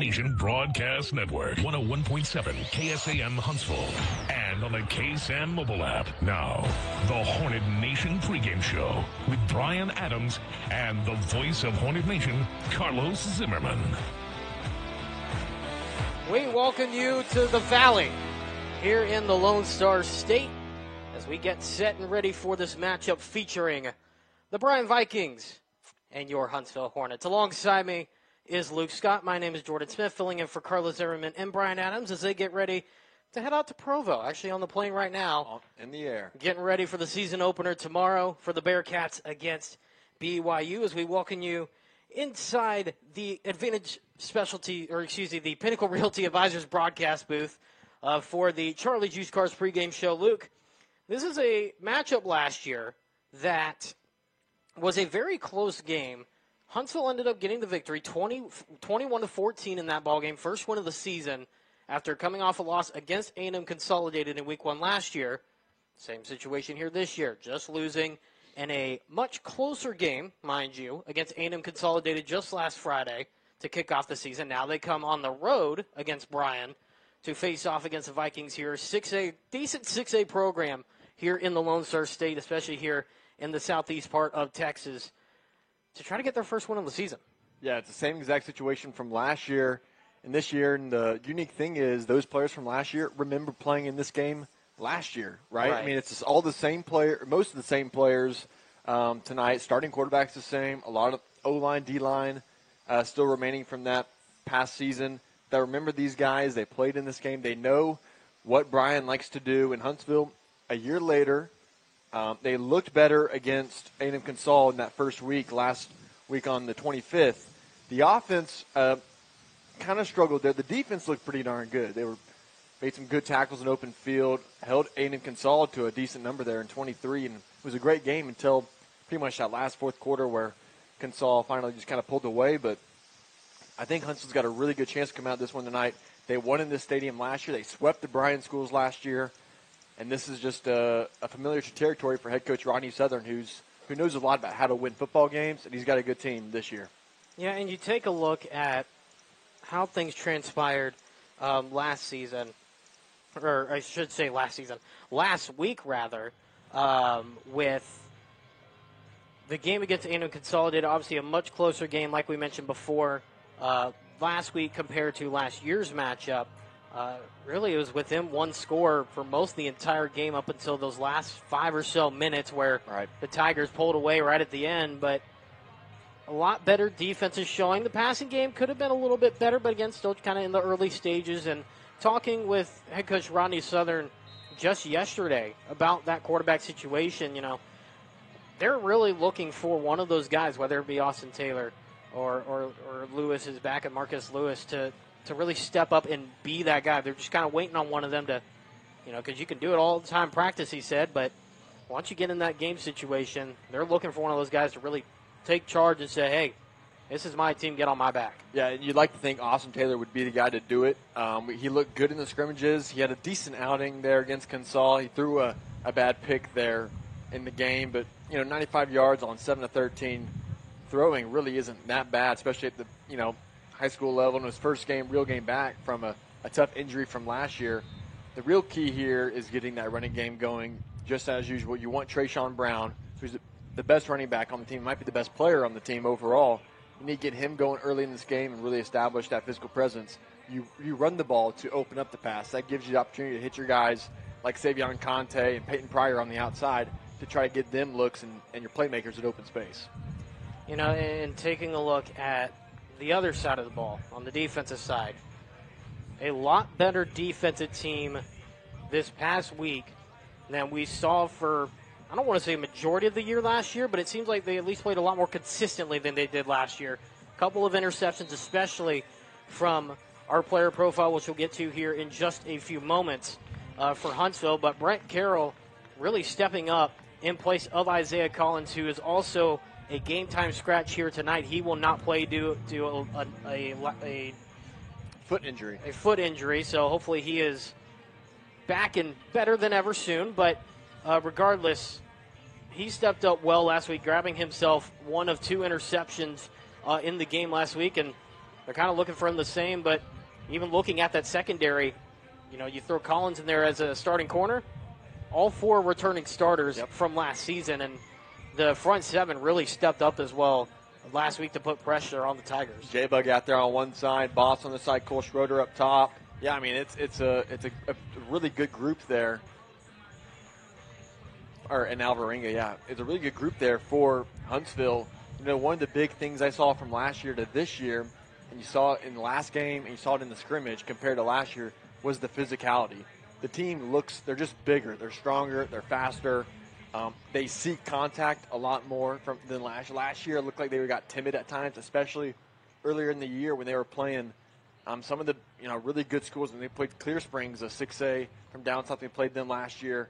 Nation Broadcast Network, 101.7 KSAM Huntsville, and on the KSAM mobile app. Now, the Hornet Nation pregame show with Brian Adams and the voice of Hornet Nation, Carlos Zimmerman. We welcome you to the Valley here in the Lone Star State as we get set and ready for this matchup featuring the Bryan Vikings and your Huntsville Hornets. Alongside me is Luke Scott. My name is Jordan Smith, filling in for Carlos Zimmerman and Brian Adams as they get ready to head out to Provo. Actually on the plane right now. In the air. Getting ready for the season opener tomorrow for the Bearcats against BYU as we welcome you inside the the Pinnacle Realty Advisors broadcast booth for the Charlie Juice Cars pregame show. Luke, this is a matchup last year that was a very close game. Huntsville ended up getting the victory, 21-14 in that ballgame, first win of the season after coming off a loss against A&M Consolidated in Week 1 last year. Same situation here this year, just losing in a much closer game, mind you, against A&M Consolidated just last Friday to kick off the season. Now they come on the road against Bryan to face off against the Vikings here. Decent 6A program here in the Lone Star State, especially here in the southeast part of Texas, to try to get their first win of the season. Yeah, it's the same exact situation from last year and this year. And the unique thing is those players from last year remember playing in this game last year, right? I mean, it's just all the same player, most of the same players tonight. Starting quarterback's the same. A lot of O-line, D-line still remaining from that past season. That remember these guys. They played in this game. They know what Bryan likes to do in Huntsville. A year later, they looked better against A&M Consol in that first week, last week on the 25th. The offense kind of struggled there. The defense looked pretty darn good. They made some good tackles in open field, held A&M Consol to a decent number there in 23, and it was a great game until pretty much that last fourth quarter where Consol finally just kind of pulled away. But I think Huntsville's got a really good chance to come out this one tonight. They won in this stadium last year. They swept the Bryan schools last year. And this is just a familiar territory for head coach Rodney Southern, who knows a lot about how to win football games, and he's got a good team this year. Yeah, and you take a look at how things transpired last season, or I should say last week rather, with the game against A&M Consolidated, obviously a much closer game like we mentioned before last week compared to last year's matchup. Really, it was within one score for most of the entire game up until those last 5 or so minutes where the Tigers pulled away right at the end. But a lot better defense is showing. The passing game could have been a little bit better, but again, still kind of in the early stages. And talking with head coach Rodney Southern just yesterday about that quarterback situation, they're really looking for one of those guys, whether it be Austin Taylor or Lewis is back at Marcus Lewis, to really step up and be that guy. They're just kind of waiting on one of them to, because you can do it all the time practice, he said, but once you get in that game situation, they're looking for one of those guys to really take charge and say, hey, this is my team, get on my back. Yeah, and you'd like to think Austin Taylor would be the guy to do it. He looked good in the scrimmages. He had a decent outing there against Consol. He threw a bad pick there in the game, but, 95 yards on 7 of 13 throwing really isn't that bad, especially at the, high school level in his first real game back from a tough injury from last year. The real key here is getting that running game going just as usual. You want Trayshawn Brown, who's the best running back on the team, might be the best player on the team overall. You need to get him going early in this game and really establish that physical presence. You run the ball to open up the pass. That gives you the opportunity to hit your guys like Savion Conte and Peyton Pryor on the outside to try to get them looks and your playmakers at open space. And taking a look at the other side of the ball, on the defensive side, a lot better defensive team this past week than we saw for, I don't want to say majority of the year last year, but it seems like they at least played a lot more consistently than they did last year. A couple of interceptions, especially from our player profile, which we'll get to here in just a few moments for Huntsville. But Brent Carroll really stepping up in place of Isaiah Collins, who is also a game-time scratch here tonight. He will not play due to a foot injury. A foot injury, so hopefully he is back and better than ever soon. But regardless, he stepped up well last week, grabbing himself one of 2 interceptions in the game last week. And they're kind of looking for him the same, but even looking at that secondary, you throw Collins in there as a starting corner, all 4 returning starters from last season, and the front 7 really stepped up as well last week to put pressure on the Tigers. J-Bug out there on one side, Boss on the side, Cole Schroeder up top. Yeah, I mean, it's a really good group there. And Alvarenga, yeah. It's a really good group there for Huntsville. One of the big things I saw from last year to this year, and you saw it in the last game and you saw it in the scrimmage compared to last year, was the physicality. The team they're just bigger. They're stronger. They're faster. They seek contact a lot more than last year. Last year, it looked like they got timid at times, especially earlier in the year when they were playing some of the really good schools. When they played Clear Springs, a 6A from down south, they played them last year.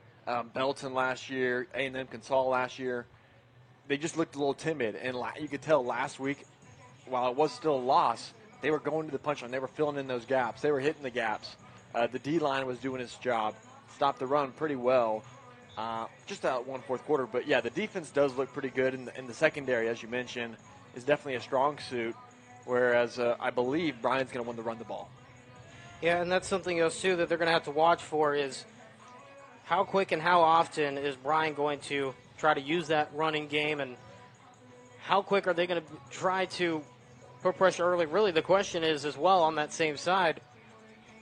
Belton last year, A&M Consol last year. They just looked a little timid, and you could tell last week, while it was still a loss, they were going to the punchline. They were filling in those gaps. They were hitting the gaps. The D-line was doing its job. Stopped the run pretty well. Just out 1 fourth quarter. But, yeah, the defense does look pretty good. In the secondary, as you mentioned, is definitely a strong suit, whereas I believe Brian's going to want to run the ball. Yeah, and that's something else, too, that they're going to have to watch for is how quick and how often is Brian going to try to use that running game, and how quick are they going to try to put pressure early? Really, the question is as well on that same side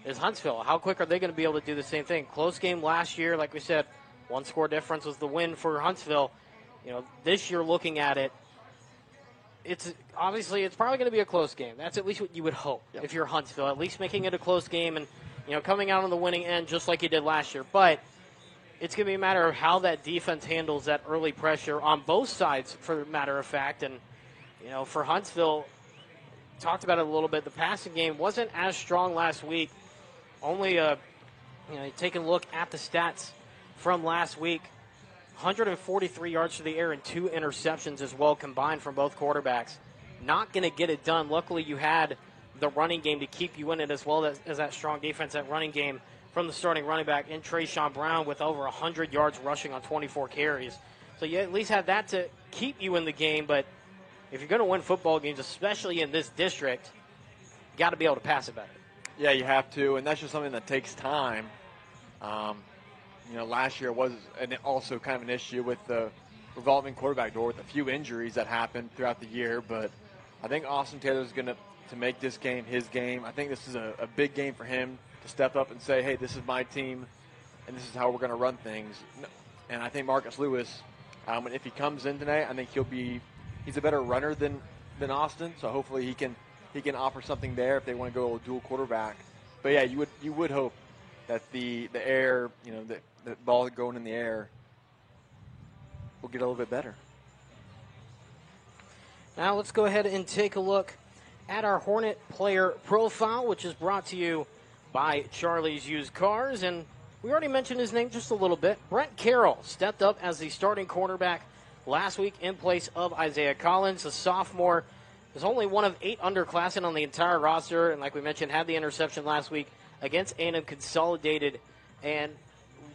is Huntsville. How quick are they going to be able to do the same thing? Close game last year, like we said, 1 score difference was the win for Huntsville. This year looking at it, it's probably going to be a close game. That's at least what you would hope if you're Huntsville, at least making it a close game and coming out on the winning end just like you did last year. But it's going to be a matter of how that defense handles that early pressure on both sides, for the matter of fact. And, for Huntsville, talked about it a little bit, the passing game wasn't as strong last week. Only, taking a look at the stats from last week, 143 yards to the air and 2 interceptions as well combined from both quarterbacks. Not going to get it done. Luckily, you had the running game to keep you in it, as well as that strong defense, that running game from the starting running back in Trayshawn Brown with over 100 yards rushing on 24 carries. So you at least had that to keep you in the game, but if you're going to win football games, especially in this district, you got to be able to pass it better. Yeah, you have to, and that's just something that takes time. Last year was also kind of an issue with the revolving quarterback door with a few injuries that happened throughout the year, but I think Austin Taylor's going to make this game his game. I think this is a big game for him to step up and say, hey, this is my team, and this is how we're going to run things. And I think Marcus Lewis, if he comes in tonight, I think he's a better runner than Austin, so hopefully he can offer something there if they want to go dual quarterback. But, yeah, you would hope that the air, the ball going in the air will get a little bit better. Now let's go ahead and take a look at our Hornet player profile, which is brought to you by Charlie's Used Cars. And we already mentioned his name just a little bit. Brent Carroll stepped up as the starting cornerback last week in place of Isaiah Collins. The sophomore is only one of 8 underclassmen on the entire roster, and like we mentioned, had the interception last week against A&M Consolidated. And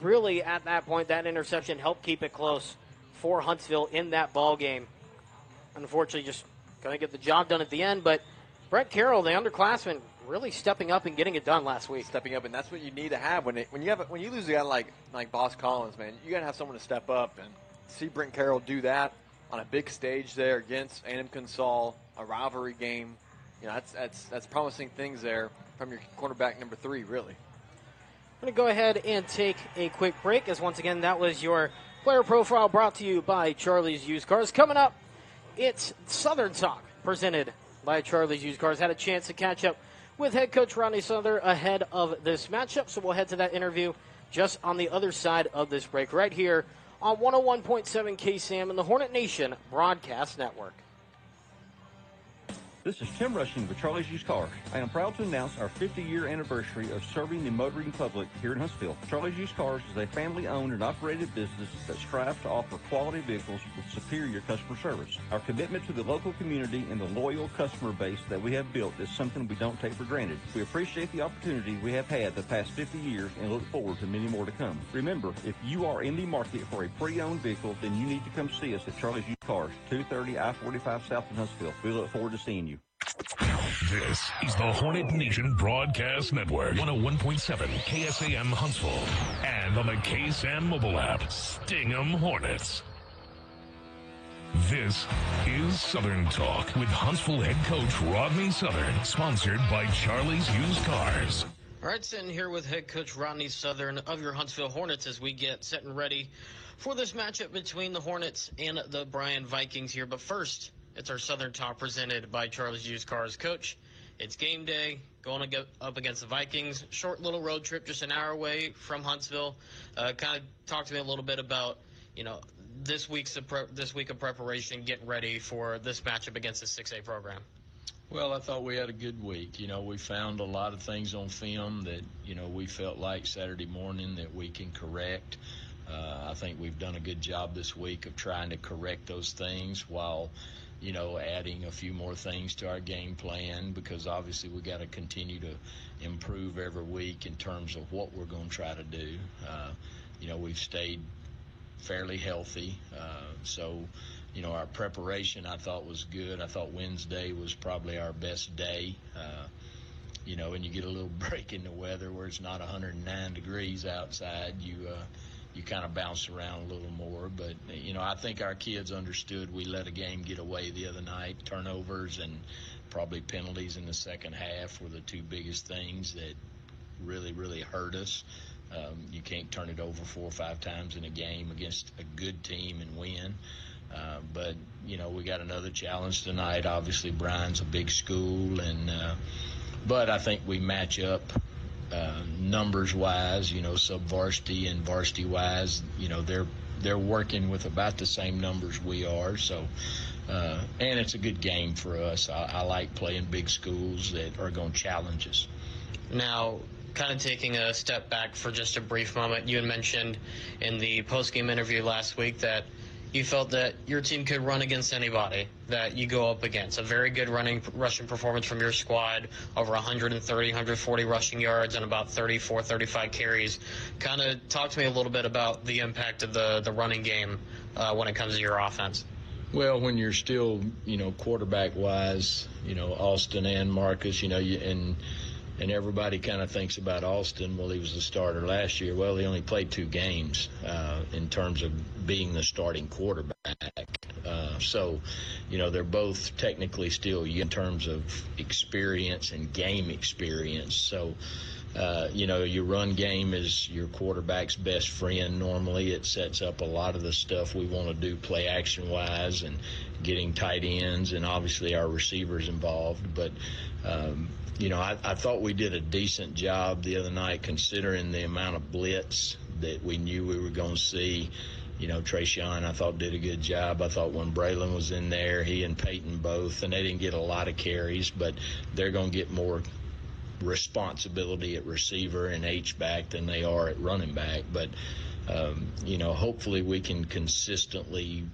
really, at that point, that interception helped keep it close for Huntsville in that ball game. Unfortunately, just going to get the job done at the end. But Brett Carroll, the underclassman, really stepping up and getting it done last week. Stepping up, and that's what you need to have when you lose a guy like Boss Collins, man. You got to have someone to step up, and see Brent Carroll do that on a big stage there against A&M Consol, a rivalry game. That's promising things there from your cornerback number 3, really. I'm going to go ahead and take a quick break, as once again, that was your player profile brought to you by Charlie's Used Cars. Coming up, it's Southern Talk, presented by Charlie's Used Cars. Had a chance to catch up with head coach Rodney Souther ahead of this matchup, so we'll head to that interview just on the other side of this break, right here on 101.7 KSAM and the Hornet Nation Broadcast Network. This is Tim Rushing with Charlie's Used Cars. I am proud to announce our 50-year anniversary of serving the motoring public here in Huntsville. Charlie's Used Cars is a family-owned and operated business that strives to offer quality vehicles with superior customer service. Our commitment to the local community and the loyal customer base that we have built is something we don't take for granted. We appreciate the opportunity we have had the past 50 years and look forward to many more to come. Remember, if you are in the market for a pre-owned vehicle, then you need to come see us at Charlie's Used Cars, 230 I-45 South in Huntsville. We look forward to seeing you. This is the Hornet Nation Broadcast Network, 101.7 KSAM Huntsville, and on the KSAM mobile app, Sting 'em Hornets. This is Southern Talk with Huntsville head coach Rodney Southern, sponsored by Charlie's Used Cars. All right, sitting here with head coach Rodney Southern of your Huntsville Hornets as we get set and ready for this matchup between the Hornets and the Bryan Vikings here. But first, it's our Southern Talk presented by Charlie's Used Cars. Coach, it's game day, going to go up against the Vikings. Short little road trip, just an hour away from Huntsville. Kind of talk to me a little bit about, this week of preparation, getting ready for this matchup against the 6A program. Well, I thought we had a good week. We found a lot of things on film that, we felt like Saturday morning that we can correct. I think we've done a good job this week of trying to correct those things while, adding a few more things to our game plan, because obviously we got to continue to improve every week in terms of what we're going to try to do. We've stayed fairly healthy. So our preparation I thought was good. I thought Wednesday was probably our best day. And you get a little break in the weather where it's not 109 degrees outside. You kind of bounce around a little more. But, I think our kids understood we let a game get away the other night. Turnovers and probably penalties in the second half were the two biggest things that really, really hurt us. You can't turn it over 4 or 5 times in a game against a good team and win. But, we got another challenge tonight. Obviously, Bryan's a big school, but I think we match up numbers-wise, sub-varsity and varsity-wise. They're working with about the same numbers we are. So, and it's a good game for us. I like playing big schools that are going to challenge us. Now, kind of taking a step back for just a brief moment, you had mentioned in the post-game interview last week that you felt that your team could run against anybody that you go up against. A very good rushing performance from your squad, over 130, 140 rushing yards and about 34, 35 carries. Kind of talk to me a little bit about the impact of the running game when it comes to your offense. Well, when you're still, quarterback-wise, Austin and Marcus, and everybody kind of thinks about Austin. Well, he was the starter last year. Well, he only played 2 games in terms of being the starting quarterback. So, they're both technically still in terms of experience and game experience. So, your run game is your quarterback's best friend. Normally, it sets up a lot of the stuff we want to do play action-wise and getting tight ends and obviously our receivers involved. But, I thought we did a decent job the other night considering the amount of blitz that we knew we were going to see. Trayshawn, I thought, did a good job. I thought when Braylon was in there, he and Peyton both, and they didn't get a lot of carries, but they're going to get more responsibility at receiver and H-back than they are at running back. But, hopefully we can consistently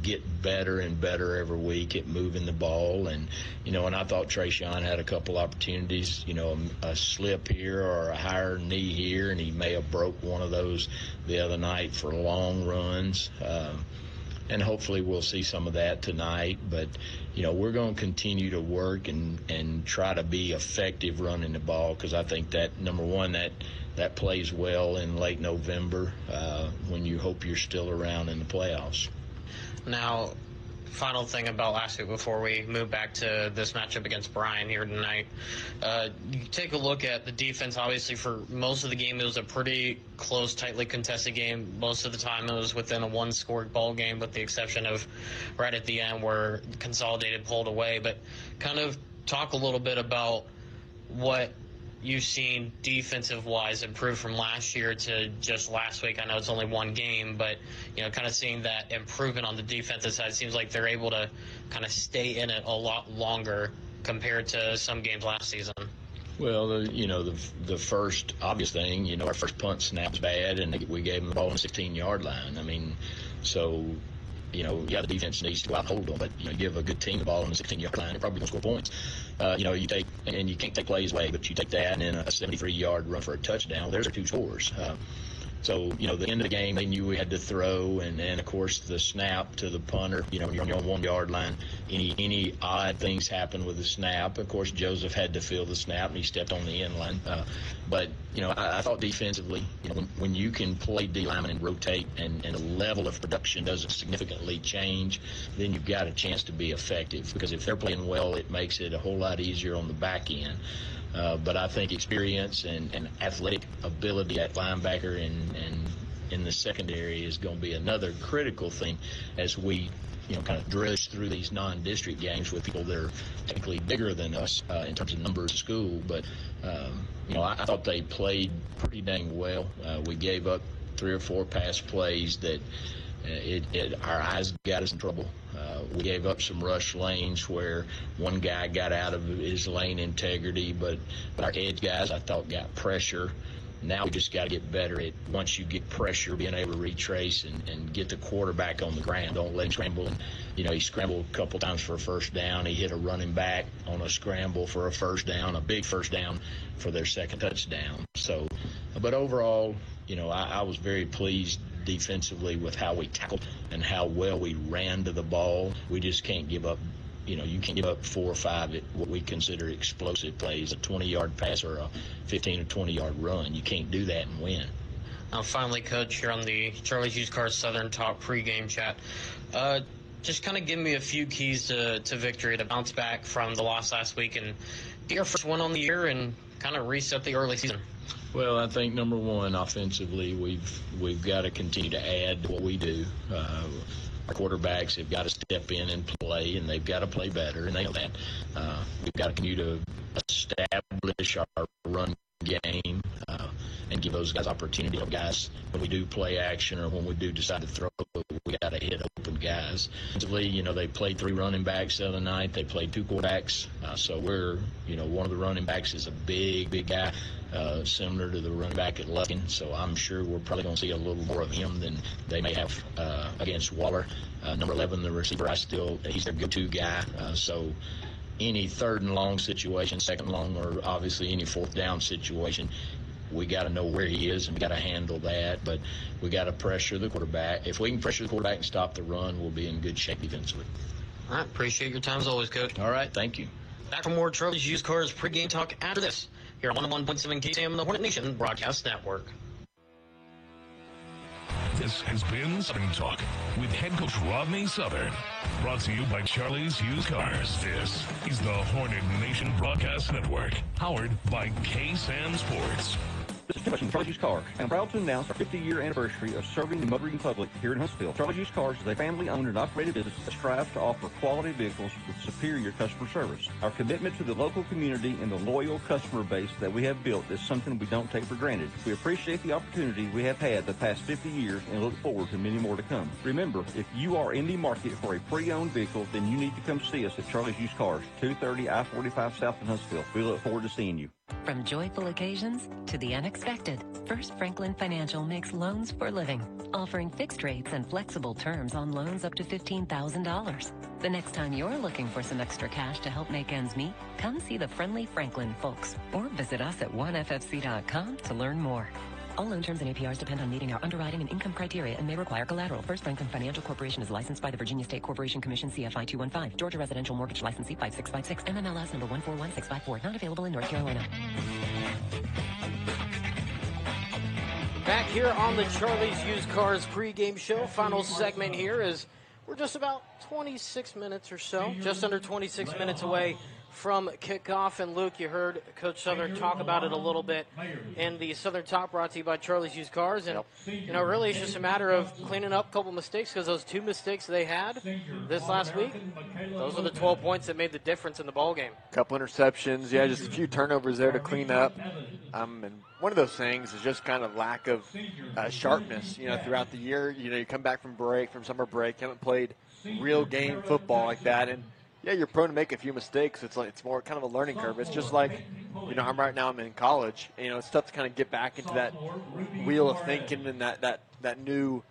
get better and better every week at moving the ball. And, and I thought Trayshawn had a couple opportunities, a slip here or a higher knee here, and he may have broke one of those the other night for long runs. And hopefully we'll see some of that tonight. But, we're going to continue to work and try to be effective running the ball, because I think that, number one, that plays well in late November when you hope you're still around in the playoffs. Now, final thing about last week before we move back to this matchup against Bryan here tonight. You take a look at the defense. Obviously, for most of the game, it was a pretty close, tightly contested game. Most of the time, it was within a one-score ball game, with the exception of right at the end where Consolidated pulled away. But kind of talk a little bit about what you've seen defensive-wise improve from last year to just last week. I know it's only one game, but, kind of seeing that improvement on the defensive side. It seems like they're able to kind of stay in it a lot longer compared to some games last season. Well, the first obvious thing, our first punt snap was bad, and we gave them the ball on the 16-yard line. I mean, so, the defense needs to go out and hold them, but, you give a good team the ball on the 16-yard line, they're probably going to score points. You take, and you can't take plays away, but you take that and then a 73-yard run for a touchdown. There's our 2 scores. So, the end of the game, they knew we had to throw, and then, of course, the snap to the punter, you're on your 1 yard line. Any odd things happen with the snap. Of course, Joseph had to fill the snap, and he stepped on the end line. But I thought defensively, when you can play D lineman and rotate and the level of production doesn't significantly change, then you've got a chance to be effective. Because if they're playing well, it makes it a whole lot easier on the back end. But I think experience and athletic ability at linebacker and in the secondary is going to be another critical thing as we kind of drudge through these non-district games with people that are technically bigger than us in terms of numbers of school. But, I thought they played pretty dang well. We gave up 3 or 4 pass plays that our eyes got us in trouble. We gave up some rush lanes where one guy got out of his lane integrity, but our edge guys, I thought, got pressure. Now we just got to get better at, once you get pressure, being able to retrace and get the quarterback on the ground. Don't let him scramble. He scrambled a couple times for a first down. He hit a running back on a scramble for a first down, a big first down for their second touchdown. So, but overall, I was very pleased defensively with how we tackled and how well we ran to the ball. We just can't give up. You can't give up 4 or 5 at what we consider explosive plays, a 20-yard pass or a 15 or 20-yard run. You can't do that and win. Now, finally, Coach, here on the Charlie's Used Cars Southern Talk pregame chat, just kind of give me a few keys to victory to bounce back from the loss last week and get your first one on the year and kind of reset the early season. Well, I think number one, offensively, we've got to continue to add to what we do. Our quarterbacks have got to step in and play, and they've got to play better, and they know that. We've got to continue to establish our run game and give those guys opportunity. Guys, when we do play action or when we do decide to throw, we got to hit open guys. Defensively, they played 3 running backs the other night. They played 2 quarterbacks. So we're, one of the running backs is a big guy, similar to the running back at Lufkin. So I'm sure we're probably going to see a little more of him than they may have against Waller. Number 11, the receiver, he's their go-to guy. So any 3rd and long situation, 2nd long, or obviously any 4th down situation, we got to know where he is and we got to handle that. But we got to pressure the quarterback. If we can pressure the quarterback and stop the run, we'll be in good shape defensively. All right, appreciate your time as always, Coach. All right, thank you. Back for more Charlie's Used Cars pregame talk after this here on 101.7 KSAM and the Hornet Nation Broadcast Network. This has been Southern Talk with head coach Rodney Southern. Brought to you by Charlie's Used Cars. This is the Hornet Nation Broadcast Network, powered by KSAM Sports. This is Tim from Charlie's Used Cars. I'm proud to announce our 50-year anniversary of serving the motoring public here in Huntsville. Charlie's Used Cars is a family-owned and operated business that strives to offer quality vehicles with superior customer service. Our commitment to the local community and the loyal customer base that we have built is something we don't take for granted. We appreciate the opportunity we have had the past 50 years and look forward to many more to come. Remember, if you are in the market for a pre-owned vehicle, then you need to come see us at Charlie's Used Cars, 230 I-45 South in Huntsville. We look forward to seeing you. From joyful occasions to the unexpected, First Franklin Financial makes loans for living, offering fixed rates and flexible terms on loans up to $15,000. The next time you're looking for some extra cash to help make ends meet, come see the friendly Franklin folks or visit us at oneffc.com to learn more. All loan terms and APRs depend on meeting our underwriting and income criteria and may require collateral. First Franklin Financial Corporation is licensed by the Virginia State Corporation Commission, CFI 215. Georgia Residential Mortgage Licensee 5656. MMLS number 141654. Not available in North Carolina. Back here on the Charlie's Used Cars pregame show. Final segment here is we're just about 26 minutes or so, just under 26 minutes away from kickoff. And Luke, you heard Coach Southern talk about it a little bit in the Southern Talk brought to you by Charlie's Used Cars. And, really it's just a matter of cleaning up a couple mistakes because those 2 mistakes they had this last week, those are the 12 points that made the difference in the ballgame. Couple interceptions, just a few turnovers there to clean up. And one of those things is just kind of lack of sharpness, throughout the year. You come back from summer break, haven't played real game football like that. And, you're prone to make a few mistakes. It's more kind of a learning curve. It's just like, I'm in college. It's tough to kind of get back into that wheel of thinking and that new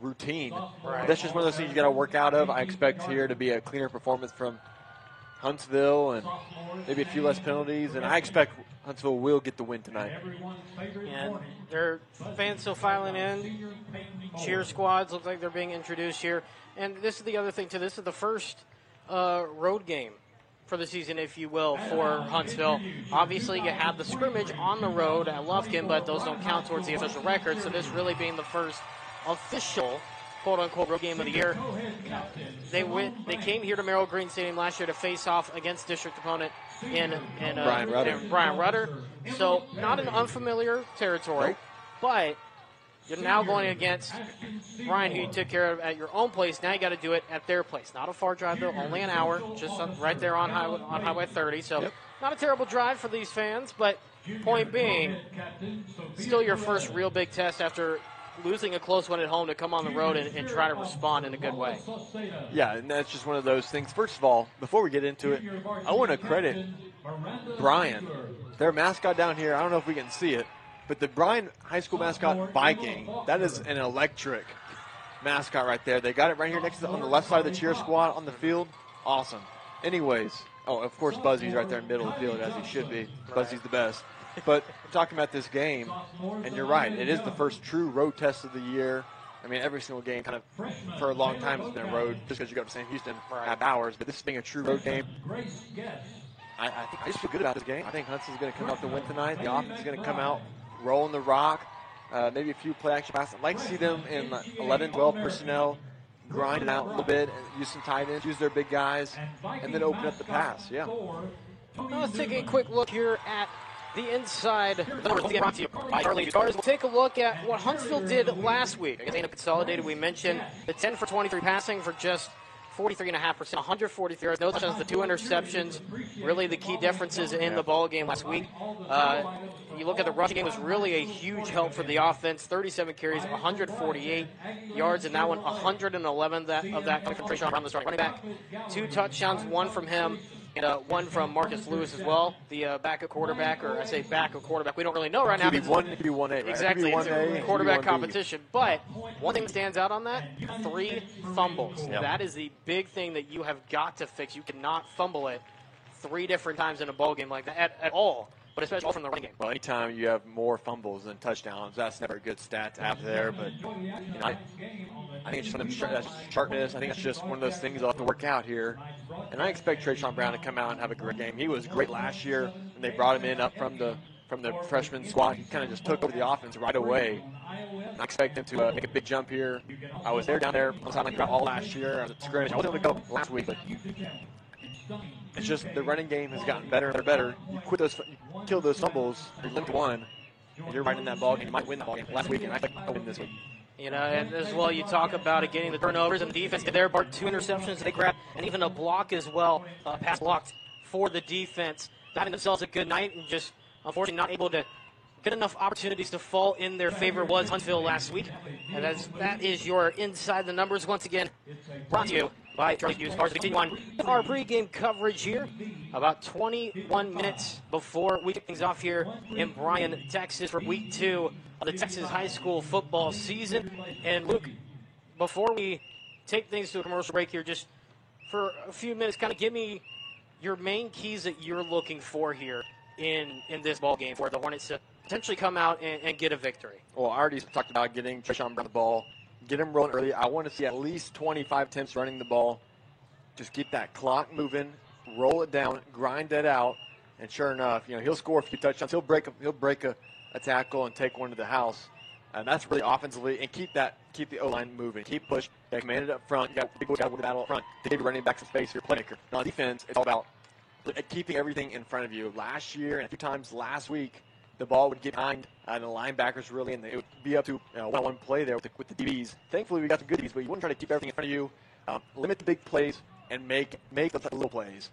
routine. Right. That's just one of those things you got to work out of. I expect here to be a cleaner performance from Huntsville and maybe a few less penalties, and I expect Huntsville will get the win tonight. And their fans still filing in. Cheer squads look like they're being introduced here. And this is the other thing, too. This is the first road game for the season, if you will, for Huntsville. Obviously, you have the scrimmage on the road at Lufkin, but those don't count towards the official record. So this really being the first official, quote-unquote, road game of the year. They came here to Merrill Green Stadium last year to face off against district opponent in Brian Rudder. So not an unfamiliar territory, but you're now going against Brian, who you took care of at your own place. Now you got to do it at their place. Not a far drive, though, only an hour, just right there on Highway 30. So not a terrible drive for these fans, but point being, still your first real big test after losing a close one at home to come on the road and try to respond in a good way. Yeah, and that's just one of those things. First of all, before we get into it, I want to credit Bryan. Their mascot down here, I don't know if we can see it, but the Bryan High School mascot, Viking, that is an electric mascot right there. They got it right here next to on the left side of the cheer squad on the field. Awesome. Anyways, of course, Buzzy's right there in the middle of the field, as he should be. Buzzy's the best. But talking about this game, and you're right, it is the first true road test of the year. I mean, every single game kind of for a long time has been a road just because you go to St. Houston have hours. But this being a true road game, I just feel good about this game. I think Huntsville's going to come out to win tonight. The offense is going to come out, rolling the rock, maybe a few play-action passes. I'd like to see them in 11, 12 personnel, grind it out a little bit, and use some tight ends, use their big guys, and then open up the pass. Yeah. Well, let's take a quick look here at the inside. We'll take a look at what Huntsville did last week against Dana Consolidated. We mentioned the 10 for 23 passing for just 43.5%, 143 yards, no touchdowns, the 2 interceptions. Really the key differences in the ball game last week. You look at the rushing game, was really a huge help for the offense. 37 carries, 148 yards, and that one 111 of that concentration around the starting running back. 2 touchdowns, 1 from him. And 1 from Marcus Lewis as well, the backup quarterback, or I say backup quarterback. We don't really know right now. It could be 1A, right? Exactly, it's a quarterback competition. But one thing that stands out on that, 3 fumbles. Yep. That is the big thing that you have got to fix. You cannot fumble it 3 different times in a ball game like that at all, but especially from the running game. Well, anytime you have more fumbles than touchdowns, that's never a good stat to have there. But I think it's just that's sharpness. I think it's just one of those things that'll have to work out here. And I expect Trayshawn Brown to come out and have a great game. He was great last year, and they brought him in up from the freshman squad. He kind of just took over the offense right away. I expect him to make a big jump here. I was down there on the sideline all last year. I was at scrimmage. I wasn't able to go last week, but it's just the running game has gotten better and better. You kill those fumbles, you limit 1, and you're right in that ball game. You might win the ball game. Last week, and I think I'll win this week. You know, and as well, you talk about it getting the turnovers, and the defense did there, 2 interceptions they grabbed, and even a block as well, pass blocked for the defense. Having themselves a good night, and just unfortunately not able to get enough opportunities to fall in their favor was Huntsville last week. And that is your Inside the Numbers once again brought to you by Charlie's Used Cars. We continue on our pregame coverage here about 21 minutes before we kick things off here in Bryan, Texas for week 2 of the Texas high school football season. And Luke, before we take things to a commercial break here, just for a few minutes, kind of give me your main keys that you're looking for here in this ball game for the Hornets to potentially come out and get a victory. Well, I already talked about getting Trayshawn Brown the ball, get him rolling early. I want to see at least 25 attempts running the ball. Just keep that clock moving, roll it down, grind that out, and sure enough, he'll score a few touchdowns. He'll break a tackle and take one to the house, and that's really offensively. And keep the O-line moving, keep pushing. They command it up front. You got big boys got to win the battle up front. They give running back some space. Your playmaker. Now on defense, it's all about keeping everything in front of you. Last year and a few times last week, the ball would get behind the linebackers really, and it would be up to one-on-one play there with the DBs. Thankfully, we got some good DBs, but you want to try to keep everything in front of you. Limit the big plays and make the little plays.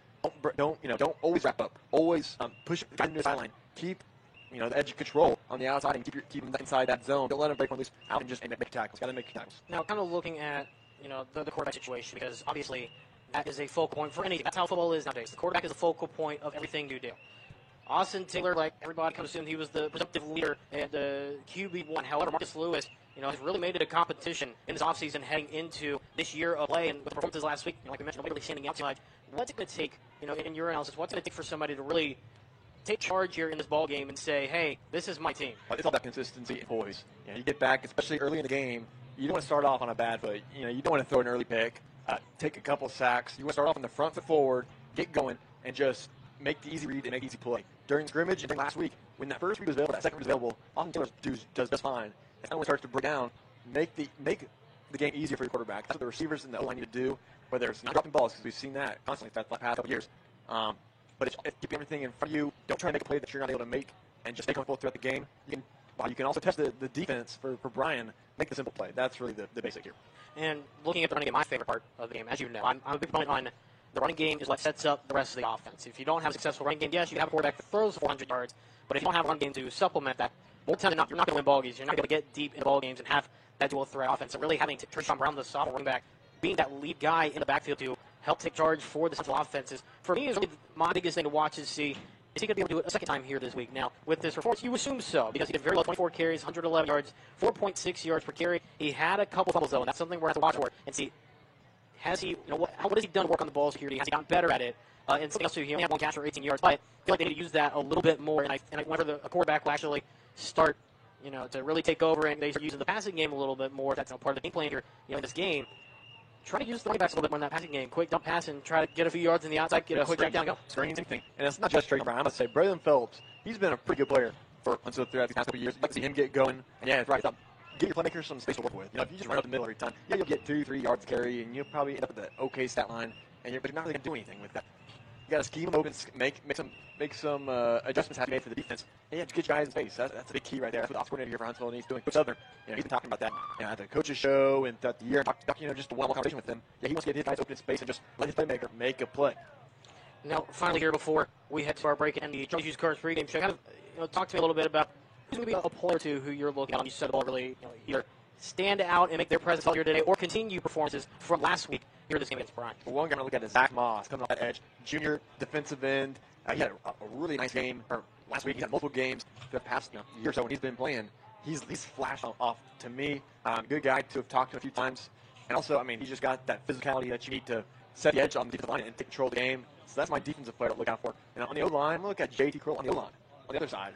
Don't always wrap up. Always push the guy into the sideline. Keep the edge of control on the outside and keep them inside that zone. Don't let them break one loose out and just make tackles. Got to make tackles. Now, kind of looking at the quarterback situation, because obviously that is a focal point for anything. That's how football is nowadays. The quarterback is a focal point of everything you do. Austin Taylor, like everybody kind of assumed, he was the presumptive leader at the QB1. However, Marcus Lewis, has really made it a competition in this offseason heading into this year of play. And with the performances last week, like we mentioned, nobody really standing out too much. What's it going to take in your analysis, what's it going to take for somebody to really take charge here in this ball game and say, hey, this is my team? It's all about consistency and poise. You get back, especially early in the game, you don't want to start off on a bad foot. You don't want to throw an early pick, take a couple sacks. You want to start off on the front foot forward, get going, and just make the easy read and make easy play. During scrimmage and during last week, when that first read was available, that second read was available, Austin Taylor does just fine. And when it starts to break down, make the game easier for your quarterback. That's what the receivers and the O-line need to do, whether it's not dropping balls, because we've seen that constantly for the past couple years. But it's keep everything in front of you. Don't try to make a play that you're not able to make, and just stay comfortable throughout the game. You can also test the defense for Brian. Make the simple play. That's really the basic here. And looking at the running game, my favorite part of the game, as you know, I'm a big proponent on the running game is what sets up the rest of the offense. If you don't have a successful running game, yes, you have a quarterback that throws 400 yards, but if you don't have a running game to supplement that, more time than not, you're not going to win ball games. You're not going to get deep in ball games and have that dual threat offense. And really having Trishawn Brown, the sophomore running back, being that lead guy in the backfield to help take charge for the central offenses, for me, is really my biggest thing to watch is see, is he going to be able to do it a second time here this week? Now, with this performance, you assume so, because he did very well, 24 carries, 111 yards, 4.6 yards per carry. He had a couple fumbles, though, and that's something we're going to have to watch for and see, has he, what has he done to work on the ball security? Has he gotten better at it? And something else, too, he only had one catch for 18 yards, but I feel like they need to use that a little bit more, and whenever a quarterback will actually start, to really take over and they start using the passing game a little bit more, that's part of the game plan here, in this game. Try to use the running backs a little bit more in that passing game. Quick dump pass and try to get a few yards in the outside, get a quick down, go. Screen, same thing. And it's not just Trey Brown. I must say, Braylon Phillips, he's been a pretty good player throughout these past couple of years. You'd like to see him get going. And yeah, it's right. Give your playmakers some space to work with. If you just run up the middle every time, you'll get 2-3 yards to carry, and you'll probably end up with an okay stat line. But you're not really going to do anything with that. You got to scheme them open, make some adjustments have to be made for the defense. And just get your guys in space. That's a big key right there. That's what the offensive coordinator here for Huntsville needs doing. Coach Southern, he's been talking about that at the coaches show and throughout the year. Just a one-on-one conversation with them. Yeah, he wants to get his guys open in space and just let his playmaker make a play. Now, finally here before we head to our break and the Charlie's Used Cars pregame show, talk to me a little bit about who's going to be a player or two who you're looking at on each side of the ball really either stand out and make their presence felt here today or continue performances from last week here this game against Bryan. Well, one guy I'm going to look at is Zach Moss coming off that edge, junior defensive end. He had a really nice game last week. He had multiple games the past year or so when he's been playing. He's flashed off to me. Good guy to have talked to a few times. And also, he's just got that physicality that you need to set the edge on the defensive line and take control of the game. So that's my defensive player to look out for. And on the O-line, I'm going to look at J.T. Kroll on the O-line. On the other side,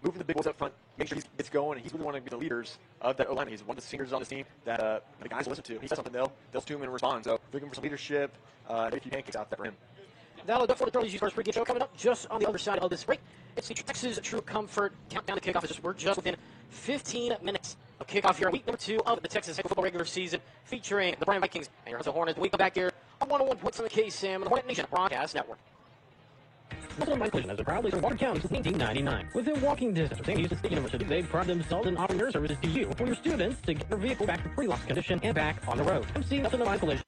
moving the big boys up front, make sure he gets going, and he's really one of the leaders of that O-line. He's one of the seniors on this team that the guys listen to. He says something, they'll tune him and respond. So looking for some leadership, maybe a few pancakes out there for him. That'll do it for the Charlie's Used Cars pregame show. Coming up just on the other side of this break, it's the Texas True Comfort countdown to kickoff. We're just within 15 minutes of kickoff here on week number 2 of the Texas High School football regular season, featuring the Bryan Vikings and your Huntsville Hornets. We come back here on 101.7 KSAM and the Hornet Nation Broadcast Network. Muscle Mine Collision has been proudly served Walker County since 1999. Within walking distance of St. Eustace State University, they pride themselves in offering their services to you for your students to get their vehicle back to pre-loss condition and back on the road. MC Muscle Mine Collision.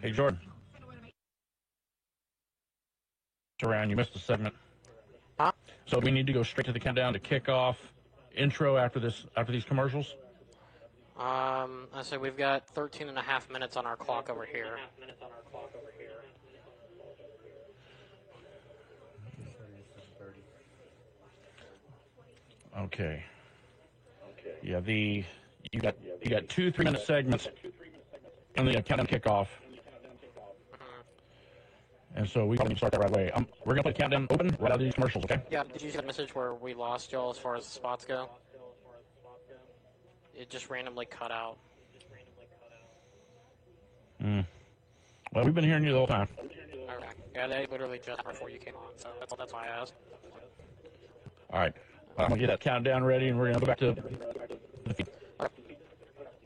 Hey, Jordan. Around, you missed a segment. Huh? So we need to go straight to the countdown to kickoff intro after these commercials? I say we've got 13 and a half minutes on our clock over here. Okay. Yeah, you got 2 3-minute segments and the countdown kickoff. And so we probably need to start that right away. We're going to put countdown open right out of these commercials, okay? Yeah, did you get a message where we lost y'all as far as the spots go? It just randomly cut out. Well, we've been hearing you the whole time. Okay. Yeah, they literally just before you came on, so that's why I asked. All right. I'm going to get that countdown ready, and we're going to go back to the feed.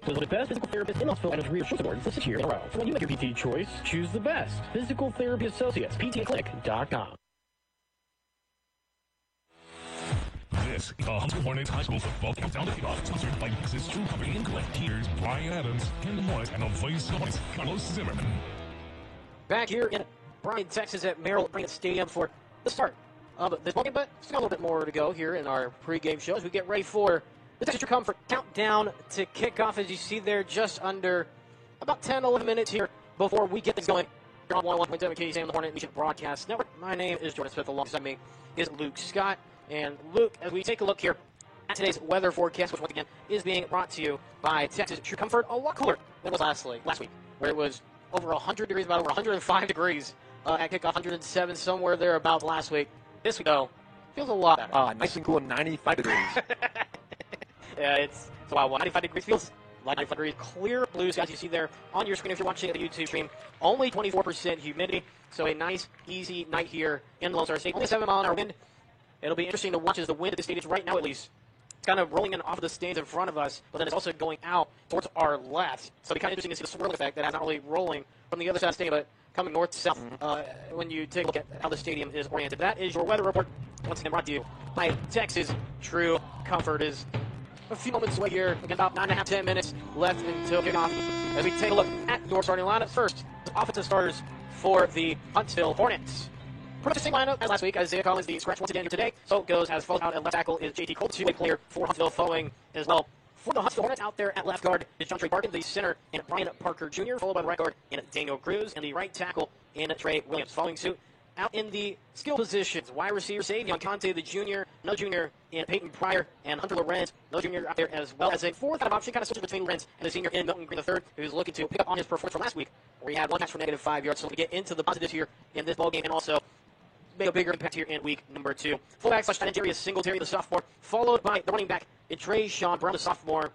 The best physical therapist in Knoxville and his reassurance awards this year in a row. So when you make your PT choice, choose the best. Physical Therapy Associates, PTAclinic.com. This is the Huntsville Hornets High School football countdown to kickoff, sponsored by Texas True Company and Collect. Here's Brian Adams, Ken Morris, and the voice of the Hornets, Carlos Zimmerman. Back here in Bryan, Texas at Merrill Bryant Stadium for the start of this ballgame, but still a little bit more to go here in our pregame show as we get ready for the Texas True Comfort countdown to kickoff. As you see there, just under about 10, 11 minutes here before we get this going. You're on 101.7 KSAM, the Hornet Nation Broadcast Network. My name is Jordan Smith. Alongside me is Luke Scott. And Luke, as we take a look here at today's weather forecast, which once again is being brought to you by Texas True Comfort, a lot cooler than it was last week, where it was over 100 degrees, about over 105 degrees at kickoff, 107 somewhere there about last week. This week, though, feels a lot better. Nice and cool, 95 degrees. Yeah, it's wow. 95 degrees feels like 95 degrees. Clear blue skies you see there on your screen if you're watching the YouTube stream. Only 24% humidity, so a nice, easy night here in Lone Star State. Only 7-mile-an-hour wind. It'll be interesting to watch as the wind at the stadium right now, at least. It's kind of rolling in off of the stands in front of us, but then it's also going out towards our left. So it'll be kind of interesting to see the swirl effect that has not only rolling from the other side of the stadium, but coming north to south when you take a look at how the stadium is oriented. That is your weather report. Once again, brought to you by Texas True Comfort. Is a few moments away here. Again, about 9.5, 10 minutes left until kickoff. As we take a look at your starting lineup. First, offensive starters for the Huntsville Hornets. Pretty much the same lineup as last week. Isaiah Collins, the scratch once again here today. So it goes as follows. Out at left tackle is JT Cole, two-way player for Huntsville, following as well. For the Huntsville Hornets, out there at left guard is John Trey Barkin, the center, and Brian Parker Jr., followed by the right guard in Daniel Cruz, and the right tackle in Trey Williams. Following suit, out in the skill positions, wide receiver Savion Conte, the junior, no junior in Peyton Pryor, and Hunter Lorenz, no junior out there, as well as a fourth kind of option, kind of switches between Lorenz and the senior in Milton Green III, who's looking to pick up on his performance from last week, where he had one catch for -5 yards. So to get into the positives here in this ballgame, and also make a bigger impact here in week number 2. Fullback / tight end is Singletary, the sophomore, followed by the running back, Trey Sean Brown, the sophomore,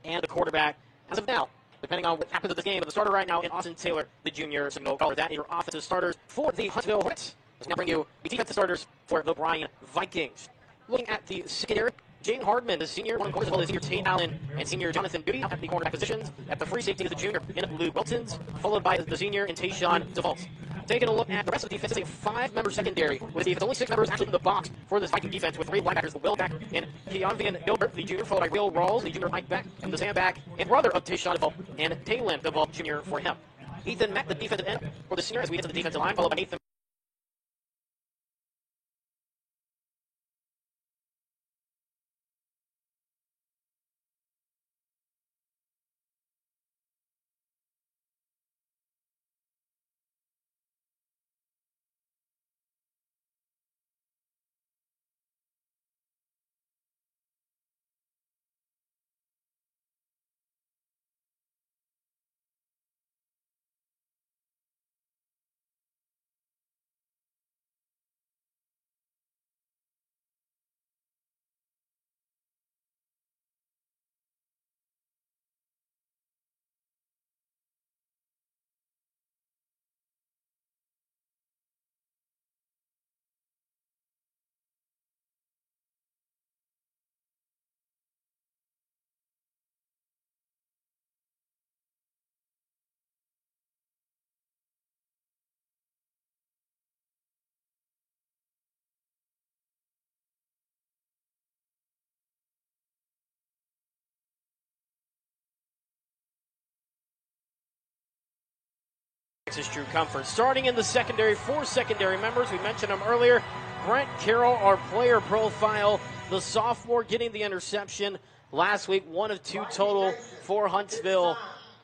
and the quarterback, as of now, depending on what happens at this game, but the starter right now in Austin Taylor, the junior signal caller. That is your offensive starters for the Huntsville Hornets. Let's now bring you the defensive starters for the Bryan Vikings. Looking at the secondary, Jaden Hardman, the senior, one corner, as well as senior Tate Allen and senior Jonathan Goody at the cornerback positions. At the free safety is the junior in Luke Wiltons, followed by the senior in Tayshawn DeVault. Taking a look at the rest of the defense, it's a 5-member secondary with the only 6 members actually in the box for this Viking defense, with 3 linebackers, the Will back and Keonvian Gilbert, the junior, followed by Will Rawls, the junior Mike back, and the Sam back, and brother of Tayshawn DeVault, and Taylon DeVault Jr. for him. Ethan Mack, the defensive end for the senior, as we get to the defensive line, followed by Nathan Texas True Comfort. Starting in the secondary, 4 secondary members. We mentioned them earlier. Brent Carroll, our player profile, the sophomore, getting the interception last week, 1 of 2 total for Huntsville.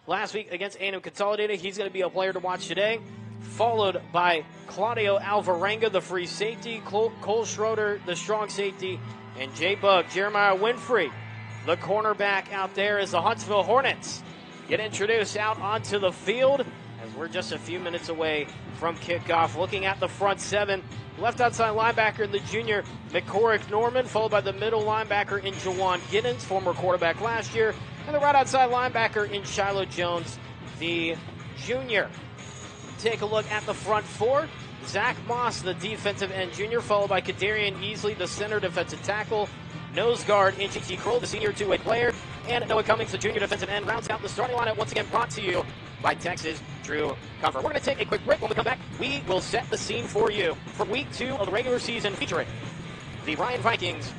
Last week against A&M Consolidated, he's going to be a player to watch today. Followed by Claudio Alvarenga, the free safety, Cole Schroeder, the strong safety, and J-Bug, Jeremiah Winfrey, the cornerback out there, as the Huntsville Hornets get introduced out onto the field, as we're just a few minutes away from kickoff. Looking at the front 7, left outside linebacker, the junior McCorrick Norman, followed by the middle linebacker in Jawan Giddens, former quarterback last year, and the right outside linebacker in Shiloh Jones, the junior. Take a look at the front 4. Zach Moss, the defensive end junior, followed by Kadarian Easley, the center defensive tackle, nose guard in JT Kroll, the senior 2-way player, and Noah Cummings, the junior defensive end, rounds out the starting lineup, once again brought to you by Texas True Comfort. We're going to take a quick break. When we come back, we will set the scene for you for week 2 of the regular season, featuring the Bryan Vikings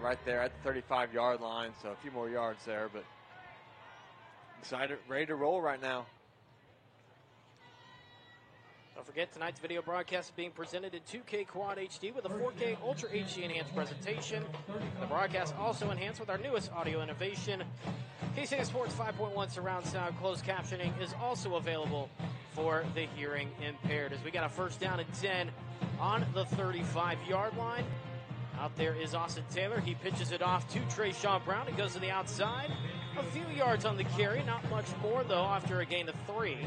right there at the 35-yard line, so a few more yards there, but excited, ready to roll right now. Don't forget, tonight's video broadcast is being presented in 2K Quad HD with a 4K Ultra HD enhanced presentation. The broadcast also enhanced with our newest audio innovation. KCS Sports 5.1 surround sound closed captioning is also available for the hearing impaired. As we got a first down and 10 on the 35-yard line. Out there is Austin Taylor. He pitches it off to Trayshawn Brown. It goes to the outside. A few yards on the carry, not much more though after a gain of 3.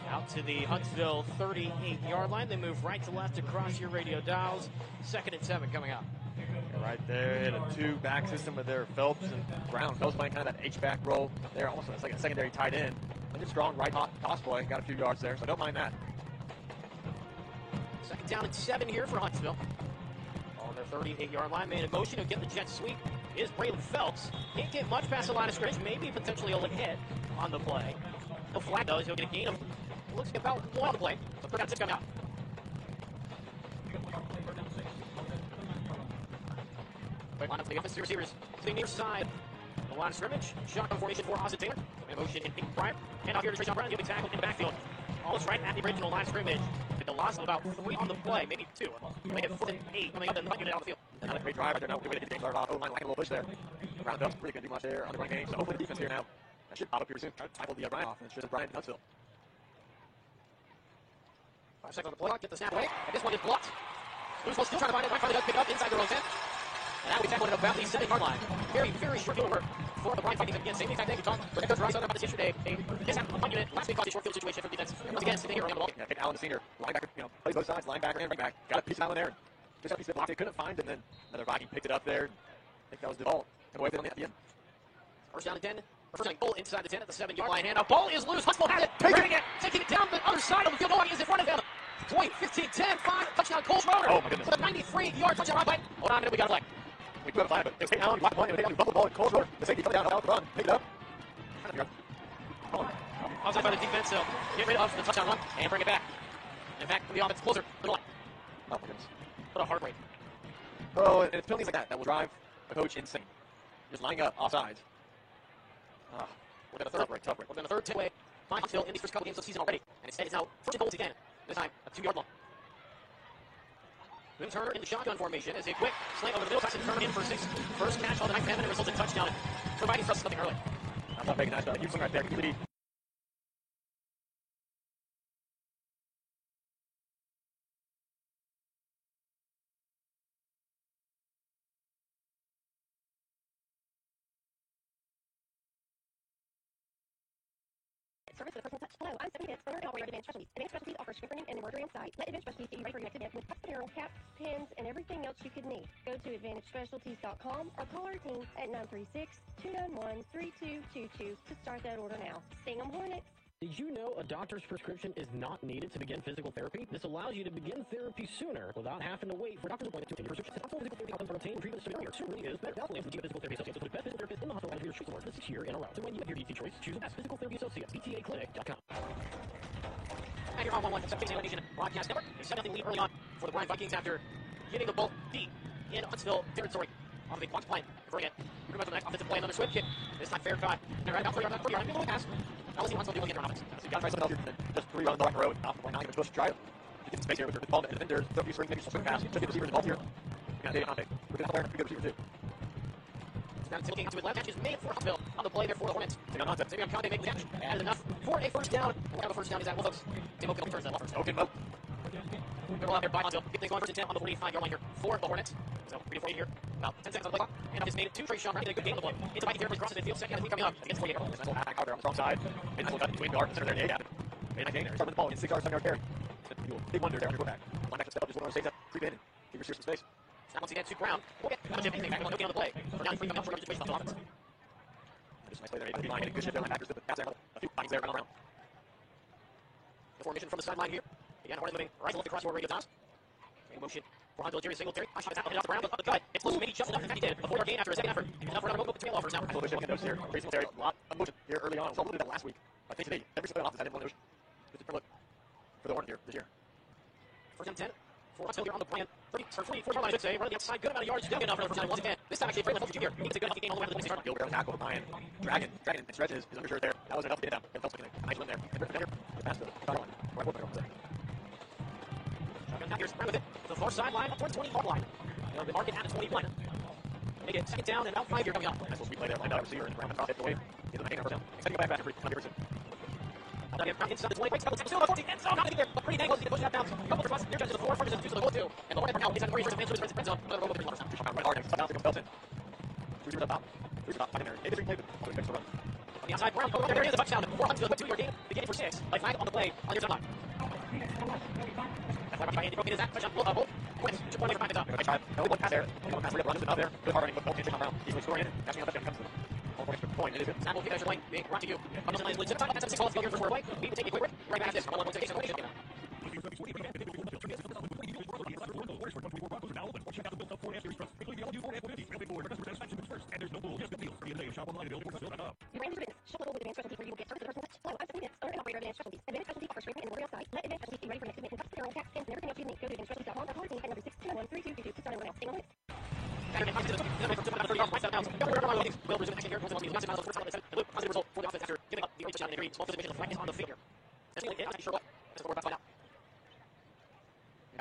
Out to the Huntsville 38-yard line. They move right to left across your radio dials. 2nd and 7 coming up. Right there in a 2-back system with their Phelps and Brown. Phelps playing kind of that H-back role there, almost like a secondary tight end. And just strong right toss play. Got a few yards there, so don't mind that. 2nd down and 7 here for Huntsville. On their 38-yard line, man in motion to get the jet sweep is Braylon Phelps. Can't get much past the line of scrimmage. Maybe potentially a hit on the play. No flag though, he'll get a gain of, looks like about 1 on the play. So 3rd down 6 coming out. Quick line up to the offensive receivers to the near side. The line of scrimmage. Shotgun formation for Austin Taylor. In motion in Pink Bryant. And out here to Trayshawn Brown. He'll be tackled in the backfield. Almost right at the original line of scrimmage. With the loss of about 3 on the play, maybe 2. They get 4th and 8 coming up and unit out of the field. Another great drive right there. Now we're going to get the game started off. O-line like a little push there. Round up. Really good do much there on the running game. So hopefully the defense here now. That should pop up here soon. Try to tackle the Bryant off. And it's just Bryant to Huntsville. 5 seconds on the play clock. Get the snap away. And this one is blocked. Louisville still trying to find it. Right finally does pick up inside their own 10. And now we tackle it about the 7-yard line. Very, very short field work for the Bryant Vikings. Again, same exact thing we talked with Coach Rice about this yesterday. This happened 1 unit. Last week caused a short field situation for defense. Once again, sitting here around the ball. Yeah, Kate Allen, the senior linebacker, plays both sides, linebacker and running back. Got a piece of Allen there. Just got a piece of block they couldn't find, and then another Viking picked it up there. I think that was DeVault. And away with it on the end. First down and 10. First down goal inside the 10 at the 7-yard line. And a ball is loose. Huntsville has it. Grabbing it. Taking it down the other side of the field. Nobody is in front of him. 20, 15, 10, 5. Touchdown, Cole Schroeder. Oh, my goodness. With a 93-yard touchdown run play. Hold on a minute. We got a flag. We do have a flag, but it was Kate Allen. He blocked one, and they got to bump the ball and Cole Schroeder. The safety coming down, allowed to run. Pick it up. Outside by the defense, so get rid of the touchdown run and bring it back. In fact, the offense closer to the line. Oh, my goodness. What a heart rate. Oh, and it's penalties like that will drive a coach insane. Just lining up offsides. We're going to tough break. We're going to third takeaway by Huntsville in these first couple games of the season already. And instead, it's now 1st and goal to 10. This time, a 2-yard long. Boone Turner in the shotgun formation as a quick slant over the middle. Tyson Turner in for 6. First catch on the 9th minute results in touchdown. Providing for us something early. I'm not making that, but Houston right there. Complete. Service with a personal touch. Hello, I'm Stephanie Pitts, owner and operator of Advanced Specialties. Advanced Specialties offers screen printing and embroidery on site. Let Advanced Specialties get you ready for your next event with cups, apparel, caps, pins, and everything else you could need. Go to AdvantageSpecialties.com or call our team at 936-291-3222 to start that order now. Sting 'em Hornets. Did you know a doctor's prescription is not needed to begin physical therapy? This allows you to begin therapy sooner without having to wait for a doctor's appointment to obtain your prescription. Optimal physical therapy outcomes are obtained treatment earlier. Soon really is better. Doubtfully, the Physical Therapy Associates is the best physical therapist in the hospital and your treatment for the 6th year in a row. So when you have your DT choice, choose the best Physical Therapy Associates. PTAclinic.com. And you're on 1-1 from KCSA Nation Broadcast Network. A 7-0 lead early on for the Bryant Vikings after getting the ball deep in Huntsville territory. Off the clock's playing. Bring it. You're going to the next offensive play. Another swim kick. This time fair caught. And right about 3 yards. 3 yards. Little pass. Now let's see Huntsville doing it on offense. You got to try something else here. Just 3 runs on the road. Off the play. Not even push. Try it. You get some space here with the ball. And then there's a few swings. Maybe some swing pass. Just get the receivers involved here. And David Conte. We're going to have a good receiver too. Now looking out to his left. Catch is made for Huntsville. On the play there for the Hornets. Savion Conte making the catch. And enough for a first down. Now the first down is at Wolfos. Tim Oaken turns that first. Oaken, Good ball out there by Huntsville. Get things going 1st and 10 on the 45-yard line here for the Hornets. So 3 to 48 here. About 10 seconds on the play clock. And just made it to Trayshawn Brown. Getting a good game of the play. Into Viking territory across the midfield. 2nd and 3 coming up against 48. Nice little hack out there on the strong side. And nice little cut between guard and center there. And A-gap. Made a nice gain there. Starting with the ball in 6 yards, 7-yard carry. Big wonder there on your quarterback. Linebacker step up. Just one of those saves that creep in and give your some space. Snap once again to Brown. We'll get anything back. No gain on the play. For down 3 coming up for situation on the offense. Just a nice play there. A-line getting good shift there. Linebackers to the pass there. A few Vikings there running around. The formation from the sideline here. Again, Hornet moving right left across your radio tiles. In motion for Huntsville, Jerry Singletary. I shot the tackle, hit off the ground, up the cut. It's loose, maybe shuffled up, in fact he did. A 4-yard gain after a second effort. Enough for another tail offers now. A little bit of notes here. Jerry Singletary, a lot of motion here early on. I saw a little bit of that last week. I think today, every single offense had one of those. Just a different look for the Hornet here this year. 1st and 10 for Huntsville here on the plan. 44 yards, I should say. Running the outside, good amount of yards. Still good enough for the first time once again. This time, actually, Franklin Jr. He gets a good enough gain all the way to the mid-stage run. Gilbert tackle behind Dragon and stretches his undershirt there. That was enough to get him down. Phelps looking a nice win there. And Griffin Decker past the foul line. Right, what there. Shotgun Packers run with it. The far sideline up towards the 20-yard line. They'll mark it at the 21. Make it second down and about 5 here coming up. Nice little sweet play there. Lined out receiver and Brown across it away. Get the first down. Exciting go back after free. Giverson. Inside the 20, breaks couple, still 14, and so not getting there, but pretty dang close to push that down. Couple for us, here comes the 4, Ferguson, 2 to the goal 2, and the right now, inside the 3, first advance to the red zone, another roll with 3 runners. Right hard, and down to Felton. Receivers up top. Receivers up top, in there. David Green played the next run. On the outside, Brown, there is a touchdown, 400 to a 2-yard gain, beginning for 6, by flag on the play, on your sideline. That's by Andy Broken, is that touchdown, Bull, Quince, 2 points for back it up. Nice try. No one pass there. One pass, runs it up there. Good hard running, but Bolton down. Easily scoring it. Catching on touchdown comes to all points for the point. It is good. Snap will get extra lane, being brought to you. Comes in line, leads to the top, that's 6 balls, go here for 4 away. We can take it quick, right back at this, 1 1 1 6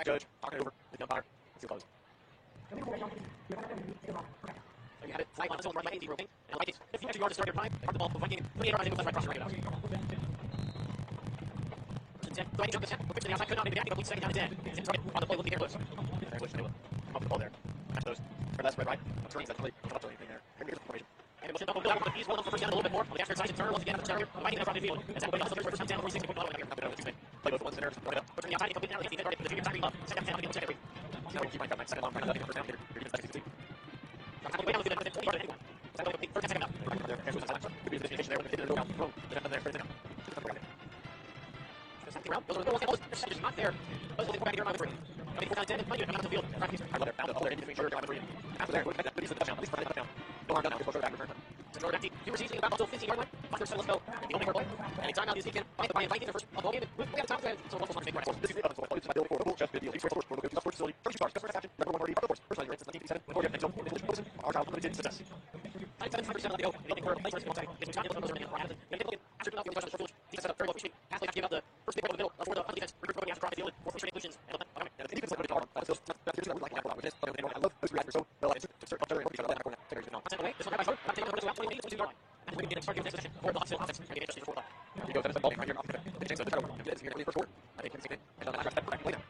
Judge, talking over the umpire. Let's see close. So you have it, flag line, this one right by Andy Broken, and like it's 50 extra yards to start your time, park the ball, Viking, 28 yards, and right across the right. So Andy jump the 10, quick to the outside, could not make it back, complete second down and 10. He's in target, on the play, looking careless. Come up with the ball there. Match those. Or that's right. I'm turning, that's really come up to anything there. Here's the formation. And we'll double up, he's one of them for first down a little bit more. On the outside side, turn once again, the Viking in front of the field. As everybody else, the first down, 360, quick ball here. Play both ones in there. Right up. Puts the outside, complete down, the target, the junior timing up. Second down, second three. So you might got my second long run, first down here. You're going to second. I'm way down within 20 yards of anyone. First and second up. Could be a position there when they hit it around. Boom. They're there, first down. Around, those are the goals, percentage not there. Those will go back here on the 3. Coming 4 down 10, and Bunyan coming out of the field. I love it. Found it all there, between sugar, on the 3. After there, look at that. Good use of the touchdown. At least for the touchdown. No harm done now. Just go back, return. So Jordan Empty, you were seizing about until 15-yard line. Buster said, let's go. The only play. And a timeout is taken by the Viking first. Ball game. We have time to end. So Russell's on the big right. This is it's my build for the just video. Each sports for the sports facility. First stars, customer satisfaction. Number 1 already. Of course. First line rates 1987. Before you have next zone. Collision poison. Our child limited success. 97% of the go. The only for a place for the it's not those are in Hamilton. And if after enough the rush village, he set up very low speed. Pass like give out the first big right in the middle for the defense. Recruit going across the field for straight inclusions. And the defense like really hard. So that's I would like with this. I love those reactors so well. It's to start up each other that corner. Figures it out. This one by short. I'm taking the out 20 minutes to 2 yard. And we can start giving next position for the offense and get interested for that. You go to the ball right here. The chance to turn over. It's here for 4. I think it's and I'm not right play now.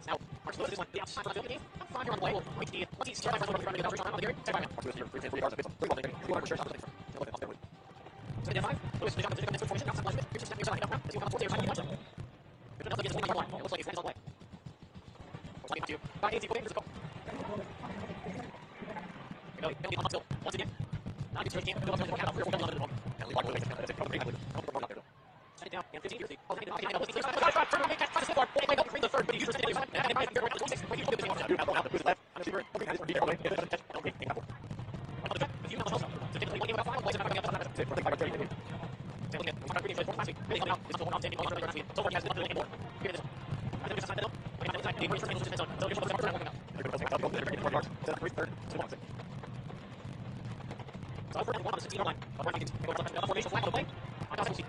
Now, Marcus Lewis is one. The outside of the field game. 5 yard on the way. We'll wait to see. Let's see. Start by first one. We're going to get on the area. Take by now. Marcus Lewis here. 3 yards. It's 3 ball. 3 yards. Shot. So they have 5. Lewis, the jump to the formation. Outside line. Here's your step. Here's your line. Now, let's see how much 4 yards. Good enough to get the 1 yard line. It looks like he's on the play. What's like to you? By 80. Here's the goal. Penalty on Huntsville. Once again. Now it's game. Go up to the count. 3 or 4 down the ball. And we want to wait. That's it. Set it down. And 15 years. All the way to the turn on make that try to score. Play up the third, but he uses the side. And by the 26. Wait, you do this. Who's left? I'm receiver. Okay, this is the other way. Okay, take that. Another check. If you know also. So typically one game about 5 plays and I'm going to get it. Take 5 30. Take look at. I'm pretty sure it's last week. Really coming out. It's also 1 standing 1 last week. So far he has been doing more. Here it is. I think it's inside middle. Okay, inside. The first is in zone. So here's what's up. So for 1 on the 16 line. Formation flag on the play. I got 17.